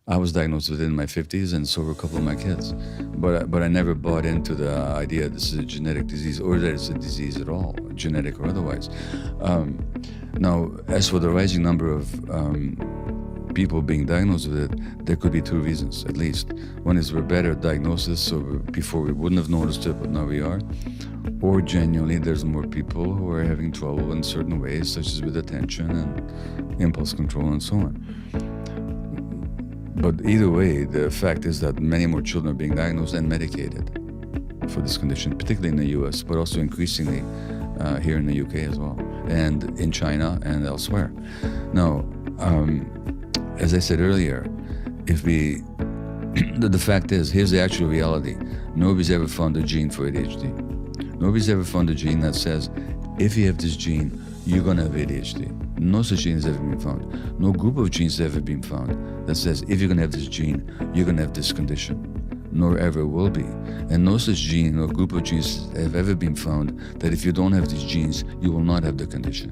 I was diagnosed with it in my 50s, and so were a couple of my kids. But I never bought into the idea this is a genetic disease or that it's a disease at all, genetic or otherwise. Now, as for the rising number of people being diagnosed with it, there could be two reasons, at least. One is we're better at diagnosis, so before we wouldn't have noticed it, but now we are. Or genuinely, there's more people who are having trouble in certain ways, such as with attention and impulse control and so on. But either way, the fact is that many more children are being diagnosed and medicated for this condition, particularly in the US, but also increasingly here in the UK as well, and in China and elsewhere. Now, as I said earlier, the fact is, here's the actual reality. Nobody's ever found a gene for ADHD. Nobody's ever found a gene that says, if you have this gene, you're gonna have ADHD. No such gene has ever been found. No group of genes has ever been found that says, if you're gonna have this gene, you're gonna have this condition. Nor ever will be. And no such gene or group of genes have ever been found that if you don't have these genes, you will not have the condition.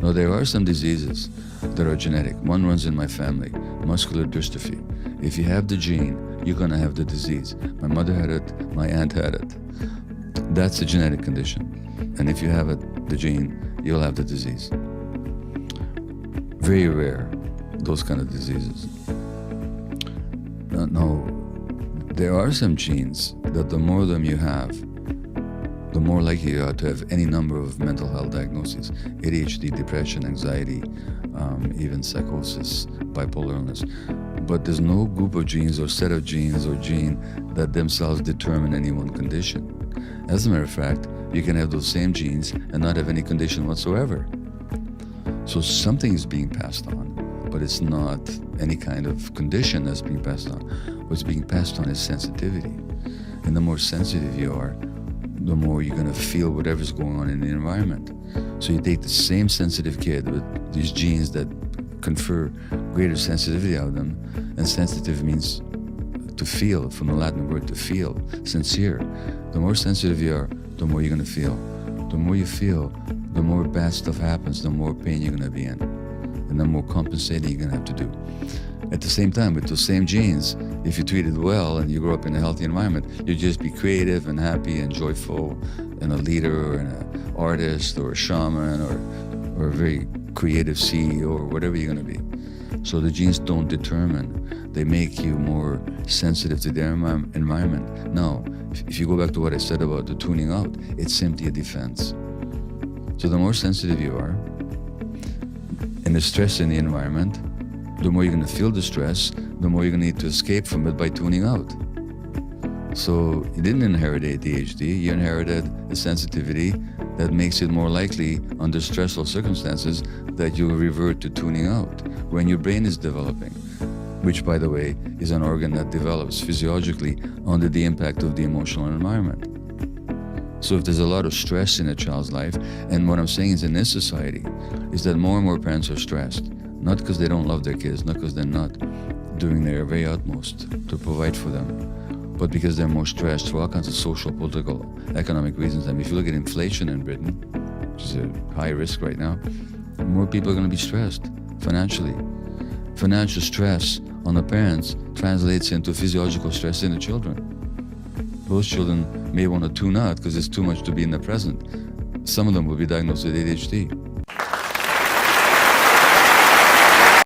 Now, there are some diseases that are genetic. One runs in my family, muscular dystrophy. If you have the gene, you're gonna have the disease. My mother had it, my aunt had it. That's a genetic condition. And if you have it, the gene, you'll have the disease. Very rare, those kind of diseases. Now, there are some genes that the more of them you have, the more likely you are to have any number of mental health diagnoses: ADHD, depression, anxiety, even psychosis, bipolar illness. But there's no group of genes or set of genes or gene that themselves determine any one condition. As a matter of fact, you can have those same genes and not have any condition whatsoever. So something is being passed on, but it's not any kind of condition that's being passed on. What's being passed on is sensitivity. And the more sensitive you are, the more you're gonna feel whatever's going on in the environment. So you take the same sensitive kid with these genes that confer greater sensitivity out of them, and sensitive means to feel, from the Latin word to feel, sincere. The more sensitive you are, the more you're gonna feel. The more you feel, the more bad stuff happens, the more pain you're gonna be in, and the more compensating you're gonna have to do. At the same time, with those same genes, if you treat it well and you grow up in a healthy environment, you'll just be creative and happy and joyful and a leader or an artist or a shaman or a very creative CEO or whatever you're gonna be. So the genes don't determine, they make you more sensitive to their environment. Now, if you go back to what I said about the tuning out, it's simply a defense. So the more sensitive you are, and the stress in the environment, the more you're gonna feel the stress, the more you're gonna need to escape from it by tuning out. So you didn't inherit ADHD, you inherited a sensitivity that makes it more likely under stressful circumstances that you will revert to tuning out when your brain is developing, which, by the way, is an organ that develops physiologically under the impact of the emotional environment. So if there's a lot of stress in a child's life, and what I'm saying is in this society, is that more and more parents are stressed, not because they don't love their kids, not because they're not doing their very utmost to provide for them, but because they're more stressed for all kinds of social, political, economic reasons. I mean, if you look at inflation in Britain, which is a high risk right now, more people are going to be stressed financially. Financial stress on the parents translates into physiological stress in the children. Those children may want to tune out because it's too much to be in the present. Some of them will be diagnosed with ADHD.